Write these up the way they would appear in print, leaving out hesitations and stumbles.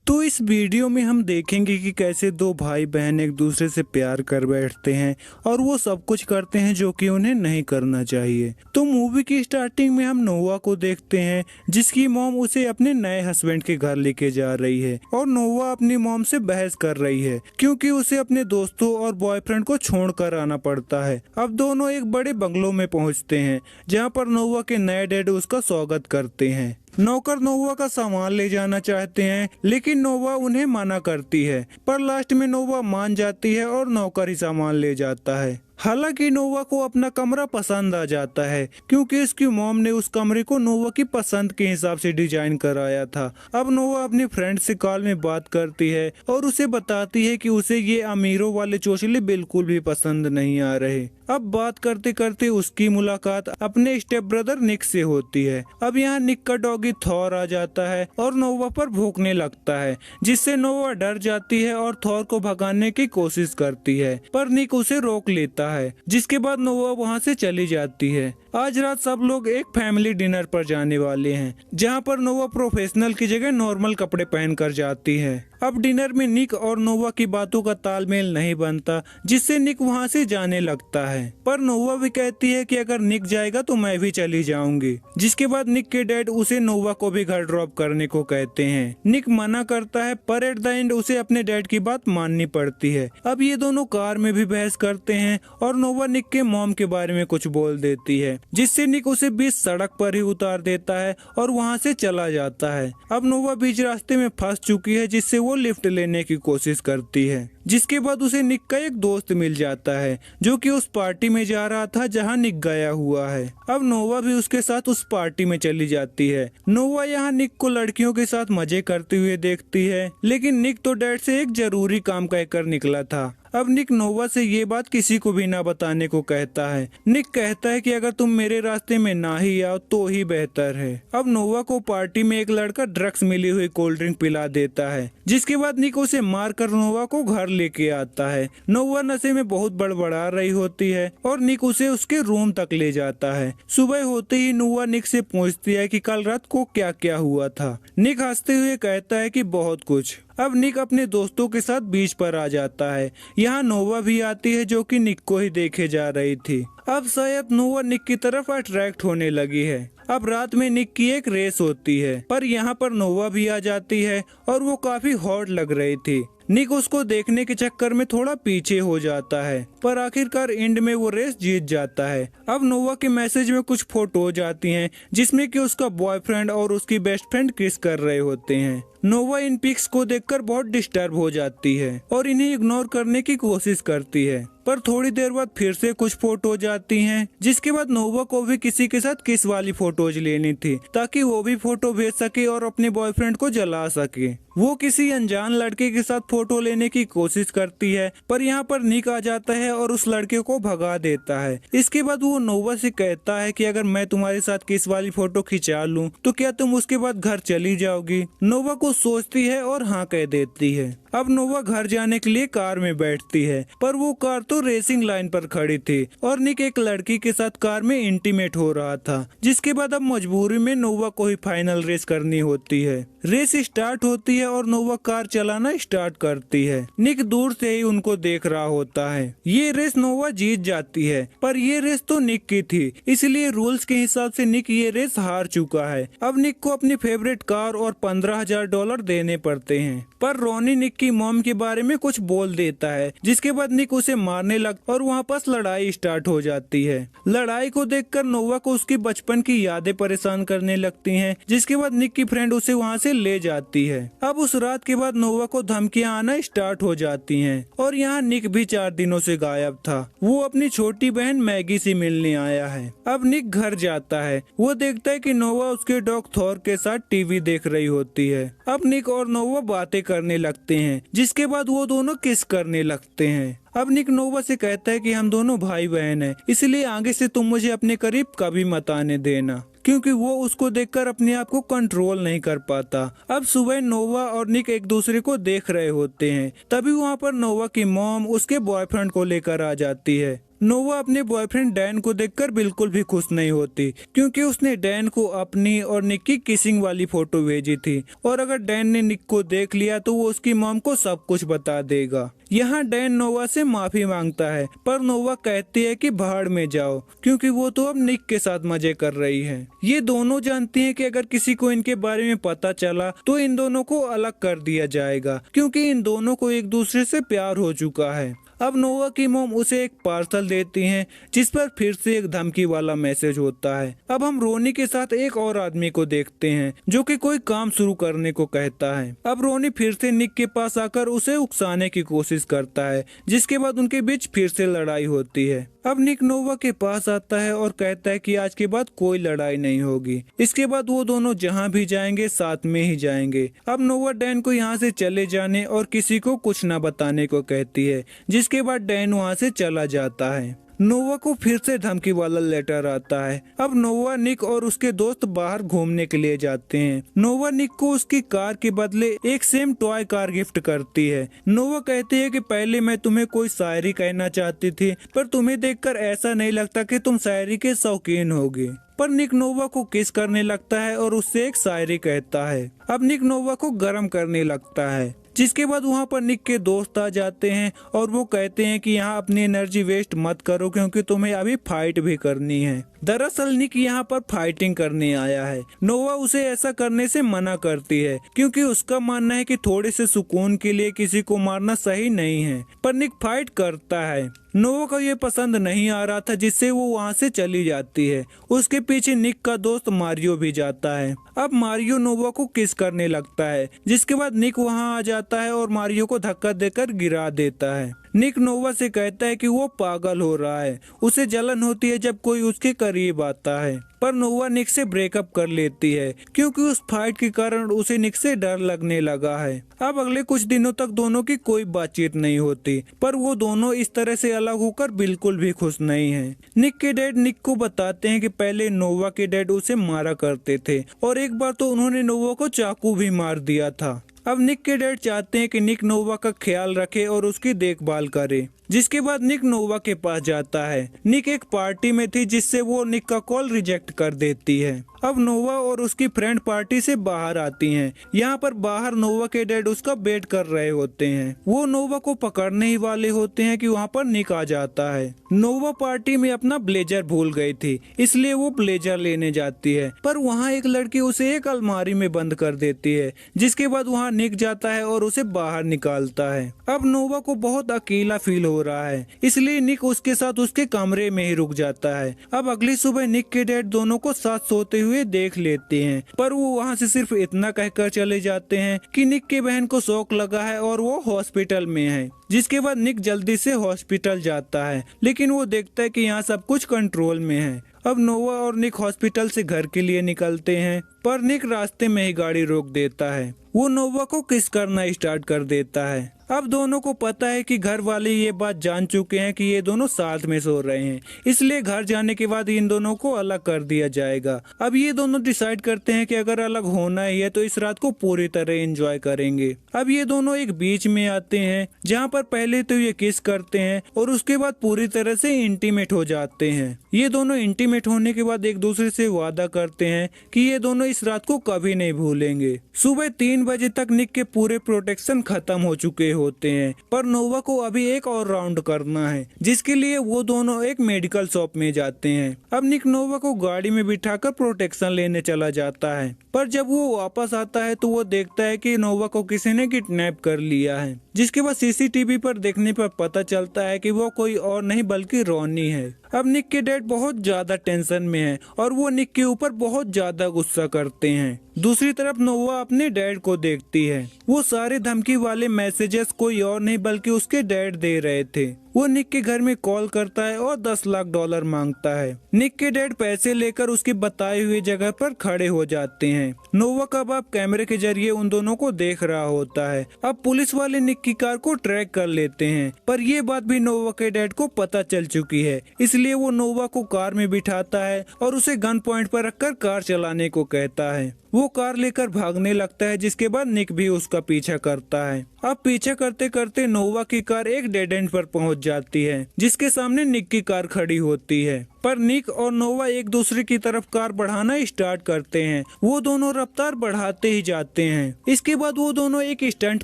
तो इस वीडियो में हम देखेंगे कि कैसे दो भाई बहन एक दूसरे से प्यार कर बैठते हैं और वो सब कुछ करते हैं जो कि उन्हें नहीं करना चाहिए। तो मूवी की स्टार्टिंग में हम नोवा को देखते हैं जिसकी मॉम उसे अपने नए हस्बैंड के घर लेके जा रही है और नोवा अपनी मॉम से बहस कर रही है क्योंकि उसे अपने दोस्तों और बॉयफ्रेंड को छोड़कर आना पड़ता है। अब दोनों एक बड़े बंगलों में पहुंचते हैं जहां पर नोवा के नए डैड उसका स्वागत करते हैं। नौकर नोवा का सामान ले जाना चाहते हैं लेकिन नोवा उन्हें मना करती है, पर लास्ट में नोवा मान जाती है और नौकर ही सामान ले जाता है। हालांकि नोवा को अपना कमरा पसंद आ जाता है क्योंकि उसकी मॉम ने उस कमरे को नोवा की पसंद के हिसाब से डिजाइन कराया था। अब नोवा अपने फ्रेंड से कॉल में बात करती है और उसे बताती है कि उसे ये अमीरों वाले चोचले बिल्कुल भी पसंद नहीं आ रहे। अब बात करते करते उसकी मुलाकात अपने स्टेप ब्रदर निक से होती है। अब यहाँ निक का डॉगी थॉर आ जाता है और नोवा पर भौंकने लगता है जिससे नोवा डर जाती है और थॉर को भगाने की कोशिश करती है, पर निक उसे रोक लेता है जिसके बाद नोवा वहाँ से चली जाती है। आज रात सब लोग एक फैमिली डिनर पर जाने वाले हैं जहाँ पर नोवा प्रोफेशनल की जगह नॉर्मल कपड़े पहनकर जाती है। अब डिनर में निक और नोवा की बातों का तालमेल नहीं बनता जिससे निक वहाँ से जाने लगता है, पर नोवा भी कहती है कि अगर निक जाएगा तो मैं भी चली जाऊंगी। जिसके बाद निक के डैड उसे नोवा को भी घर ड्रॉप करने को कहते हैं। निक मना करता है पर एट द एंड उसे अपने डैड की बात माननी पड़ती है। अब ये दोनों कार में भी बहस करते हैं और नोवा निक के मॉम के बारे में कुछ बोल देती है जिससे निक उसे बीच सड़क पर ही उतार देता है और वहाँ से चला जाता है। अब नोवा बीच रास्ते में फंस चुकी है जिससे वो लिफ्ट लेने की कोशिश करती है। जिसके बाद उसे निक का एक दोस्त मिल जाता है जो कि उस पार्टी में जा रहा था जहां निक गया हुआ है। अब नोवा भी उसके साथ उस पार्टी में चली जाती है। नोवा यहाँ निक को लड़कियों के साथ मजे करते हुए देखती है लेकिन निक तो डैड से एक जरूरी काम कहकर निकला था। अब निक नोवा से ये बात किसी को भी ना बताने को कहता है। निक कहता है कि अगर तुम मेरे रास्ते में ना ही आओ तो ही बेहतर है। अब नोवा को पार्टी में एक लड़का ड्रग्स मिली हुई कोल्ड ड्रिंक पिला देता है जिसके बाद निक उसे मार कर नोवा को घर लेके आता है। नोवा नशे में बहुत बड़बड़ा रही होती है और निक उसे उसके रूम तक ले जाता है। सुबह होते ही नोवा निक से पूछती है कि कल रात को क्या क्या हुआ था। निक हंसते हुए कहता है कि बहुत कुछ। अब निक अपने दोस्तों के साथ बीच पर आ जाता है। यहाँ नोवा भी आती है जो कि निक को ही देखे जा रही थी। अब शायद नोवा निक की तरफ अट्रैक्ट होने लगी है। अब रात में निक की एक रेस होती है पर यहाँ पर नोवा भी आ जाती है और वो काफी हॉट लग रही थी। निक उसको देखने के चक्कर में थोड़ा पीछे हो जाता है पर आखिरकार एंड में वो रेस जीत जाता है। अब नोवा के मैसेज में कुछ फोटोज आती हैं जिसमें कि उसका बॉयफ्रेंड और उसकी बेस्ट फ्रेंड किस कर रहे होते हैं। नोवा इन पिक्स को देखकर बहुत डिस्टर्ब हो जाती है और इन्हें इग्नोर करने की कोशिश करती है, पर थोड़ी देर बाद फिर से कुछ फोटोज आती हैं जिसके बाद नोवा को भी किसी के साथ किस वाली फोटोज लेनी थी ताकि वो भी फोटो भेज सके और अपने बॉयफ्रेंड को जला सके। वो किसी अनजान लड़के के साथ फोटो लेने की कोशिश करती है पर यहाँ पर निक आ जाता है और उस लड़के को भगा देता है। इसके बाद वो नोवा से कहता है कि अगर मैं तुम्हारे साथ किस वाली फोटो खिंचा लूं तो क्या तुम उसके बाद घर चली जाओगी। नोवा को सोचती है और हाँ कह देती है। अब नोवा घर जाने के लिए कार में बैठती है पर वो कार तो रेसिंग लाइन पर खड़ी थी और निक एक लड़की के साथ कार में इंटीमेट हो रहा था। जिसके बाद अब मजबूरी में नोवा को ही फाइनल रेस करनी होती है। रेस स्टार्ट होती है और नोवा कार चलाना स्टार्ट करती है। निक दूर से ही उनको देख रहा होता है। ये रेस नोवा जीत जाती है पर ये रेस तो निक की थी इसलिए रूल्स के हिसाब से निक ये रेस हार चुका है। अब निक को अपनी फेवरेट कार और $15,000 देने पड़ते हैं, पर रोनी निक की मॉम के बारे में कुछ बोल देता है जिसके बाद निक उसे मारने लगता और वहाँ पास लड़ाई स्टार्ट हो जाती है। लड़ाई को देखकर नोवा को उसकी बचपन की यादें परेशान करने लगती हैं जिसके बाद निक की फ्रेंड उसे वहाँ से ले जाती है। अब उस रात के बाद नोवा को धमकियां आना स्टार्ट हो जाती हैं और यहाँ निक भी 4 दिनों से गायब था। वो अपनी छोटी बहन मैगी से मिलने आया है। अब निक घर जाता है। वो देखता है कि नोवा उसके डॉग थॉर के साथ टीवी देख रही होती है। अब निक और नोवा बातें करने लगते हैं जिसके बाद वो दोनों किस करने लगते हैं। अब निक नोवा से कहता है कि हम दोनों भाई बहन हैं इसलिए आगे से तुम मुझे अपने करीब कभी मत आने देना, क्योंकि वो उसको देखकर अपने आप को कंट्रोल नहीं कर पाता। अब सुबह नोवा और निक एक दूसरे को देख रहे होते हैं, तभी वहाँ पर नोवा की मॉम उसके बॉयफ्रेंड को लेकर आ जाती है। नोवा अपने बॉयफ्रेंड डैन को देखकर बिल्कुल भी खुश नहीं होती, क्योंकि उसने डैन को अपनी और निक की किसिंग वाली फोटो भेजी थी, और अगर डैन ने निक को देख लिया तो वो उसकी मॉम को सब कुछ बता देगा। यहाँ डैन नोवा से माफी मांगता है, पर नोवा कहती है कि भाड़ में जाओ, क्योंकि वो तो अब निक के साथ मजे कर रही है। ये दोनों जानती हैं कि अगर किसी को इनके बारे में पता चला तो इन दोनों को अलग कर दिया जाएगा, क्योंकि इन दोनों को एक दूसरे से प्यार हो चुका है। अब नोवा की मोम उसे एक पार्सल देती हैं, जिस पर फिर से एक धमकी वाला मैसेज होता है। अब हम रोनी के साथ एक और आदमी को देखते हैं, जो कि कोई काम शुरू करने को कहता है। अब रोनी फिर से निक के पास आकर उसे उकसाने की कोशिश करता है, जिसके बाद उनके बीच फिर से लड़ाई होती है। अब निक नोवा के पास आता है और कहता है कि आज के बाद कोई लड़ाई नहीं होगी। इसके बाद वो दोनों जहाँ भी जाएंगे साथ में ही जाएंगे। अब नोवा डैन को यहाँ से चले जाने और किसी को कुछ न बताने को कहती है, जिसके बाद डैन वहाँ से चला जाता है। नोवा को फिर से धमकी वाला लेटर आता है। अब नोवा, निक और उसके दोस्त बाहर घूमने के लिए जाते हैं। नोवा निक को उसकी कार के बदले एक सेम टॉय कार गिफ्ट करती है। नोवा कहती है कि पहले मैं तुम्हें कोई शायरी कहना चाहती थी, पर तुम्हें देखकर ऐसा नहीं लगता कि तुम शायरी के शौकीन होगे। पर निक नोवा को किस करने लगता है और उससे एक शायरी कहता है। अब निक नोवा को गर्म करने लगता है, जिसके बाद वहाँ पर निक के दोस्त आ जाते हैं और वो कहते हैं कि यहाँ अपनी एनर्जी वेस्ट मत करो, क्योंकि तुम्हें अभी फाइट भी करनी है। दरअसल निक यहाँ पर फाइटिंग करने आया है। नोवा उसे ऐसा करने से मना करती है, क्योंकि उसका मानना है कि थोड़े से सुकून के लिए किसी को मारना सही नहीं है। पर निक फाइट करता है। नोवा को ये पसंद नहीं आ रहा था, जिससे वो वहाँ से चली जाती है। उसके पीछे निक का दोस्त मारियो भी जाता है। अब मारियो नोवा को किस करने लगता है, जिसके बाद निक वहाँ आ जाता है और मारियो को धक्का देकर गिरा देता है। निक नोवा से कहता है कि वो पागल हो रहा है, उसे जलन होती है जब कोई उसके करीब आता है। पर नोवा निक से ब्रेकअप कर लेती है, क्योंकि उस फाइट के कारण उसे निक से डर लगने लगा है। अब अगले कुछ दिनों तक दोनों की कोई बातचीत नहीं होती, पर वो दोनों इस तरह से अलग होकर बिल्कुल भी खुश नहीं हैं। निक के डैड निक को बताते हैं कि पहले नोवा के डैड उसे मारा करते थे, और एक बार तो उन्होंने नोवा को चाकू भी मार दिया था। अब निक के डैड चाहते हैं कि निक नोवा का ख्याल रखे और उसकी देखभाल करे, जिसके बाद निक नोवा के पास जाता है। निक एक पार्टी में थी, जिससे वो निक का कॉल रिजेक्ट कर देती है। अब नोवा और उसकी फ्रेंड पार्टी से बाहर आती हैं। यहाँ पर बाहर नोवा के डैड उसका वेट कर रहे होते हैं। वो नोवा को पकड़ने ही वाले होते हैं कि वहाँ पर निक आ जाता है। नोवा पार्टी में अपना ब्लेजर भूल गई थी, इसलिए वो ब्लेजर लेने जाती है, पर वहाँ एक लड़की उसे एक अलमारी में बंद कर देती है, जिसके बाद वहाँ निक जाता है और उसे बाहर निकालता है। अब नोवा को बहुत अकेला फील हो रहा है, इसलिए निक उसके साथ उसके कमरे में ही रुक जाता है। अब अगली सुबह निक के डैड दोनों को साथ सोते हुए देख लेते हैं, पर वो वहाँ से सिर्फ इतना कहकर चले जाते हैं कि निक के बहन को शॉक लगा है और वो हॉस्पिटल में है। जिसके बाद निक जल्दी से हॉस्पिटल जाता है, लेकिन वो देखता है कि यहाँ सब कुछ कंट्रोल में है। अब नोवा और निक हॉस्पिटल से घर के लिए निकलते हैं, पर निक रास्ते में ही गाड़ी रोक देता है। वो नोवा को किस करना स्टार्ट कर देता है। अब दोनों को पता है कि घर वाले ये बात जान चुके हैं कि ये दोनों साथ में सो रहे हैं, इसलिए घर जाने के बाद इन दोनों को अलग कर दिया जाएगा। अब ये दोनों डिसाइड करते हैं कि अगर अलग होना ही है तो इस रात को पूरी तरह एंजॉय करेंगे। अब ये दोनों एक बीच में आते हैं, जहाँ पर पहले तो ये किस करते हैं और उसके बाद पूरी तरह से इंटीमेट हो जाते हैं। ये दोनों इंटीमेट होने के बाद एक दूसरे से वादा करते हैं कि ये दोनों इस रात को कभी नहीं भूलेंगे। सुबह 3 बजे तक निक के पूरे प्रोटेक्शन खत्म हो चुके होते हैं, पर नोवा को अभी एक और राउंड करना है, जिसके लिए वो दोनों एक मेडिकल शॉप में जाते हैं। अब निक नोवा को गाड़ी में बिठाकर प्रोटेक्शन लेने चला जाता है, पर जब वो वापस आता है तो वो देखता है कि नोवा को किसी ने किडनैप कर लिया है, जिसके बाद सीसीटीवी पर देखने पर पता चलता है कि वो कोई और नहीं बल्कि रोनी है। अब निक के डैड बहुत ज्यादा टेंशन में है और वो निक के ऊपर बहुत ज्यादा गुस्सा करते हैं। दूसरी तरफ नोवा अपने डैड को देखती है। वो सारे धमकी वाले मैसेजेस कोई और नहीं बल्कि उसके डैड दे रहे थे। वो निक के घर में कॉल करता है और $10 लाख मांगता है। निक के डैड पैसे लेकर उसकी बताई हुई जगह पर खड़े हो जाते हैं। नोवा का बाप कैमरे के जरिए उन दोनों को देख रहा होता है। अब पुलिस वाले निक की कार को ट्रैक कर लेते हैं, पर ये बात भी नोवा के डैड को पता चल चुकी है, इसलिए इसलिए वो नोवा को कार में बिठाता है और उसे गन पॉइंट पर रखकर कार चलाने को कहता है। वो कार लेकर भागने लगता है, जिसके बाद निक भी उसका पीछा करता है। अब पीछा करते करते नोवा की कार एक डेड एंड पर पहुंच जाती है, जिसके सामने निक की कार खड़ी होती है। पर निक और नोवा एक दूसरे की तरफ कार बढ़ाना स्टार्ट करते हैं। वो दोनों रफ्तार बढ़ाते ही जाते हैं। इसके बाद वो दोनों एक स्टंट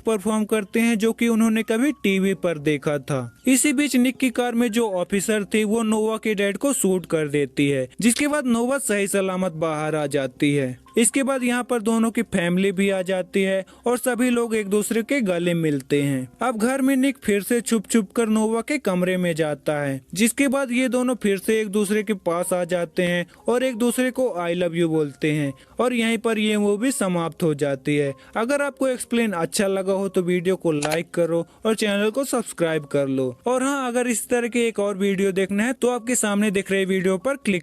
परफॉर्म करते हैं जो कि उन्होंने कभी टीवी पर देखा था। इसी बीच निक की कार में जो ऑफिसर थी वो नोवा के डैड को शूट कर देती है, जिसके बाद नोवा सही सलामत बाहर आ जाती है। इसके बाद यहाँ पर दोनों की फैमिली भी आ जाती है और सभी लोग एक दूसरे के गले मिलते हैं। अब घर में निक फिर से छुप छुप कर नोवा के कमरे में जाता है, जिसके बाद ये दोनों फिर से एक दूसरे के पास आ जाते हैं और एक दूसरे को आई लव यू बोलते हैं और यहीं पर ये मूवी समाप्त हो जाती है। अगर आपको एक्सप्लेन अच्छा लगा हो तो वीडियो को लाइक करो और चैनल को सब्सक्राइब कर लो। और हाँ, अगर इस तरह के एक और वीडियो देखना है तो आपके सामने दिख रहे वीडियो पर क्लिक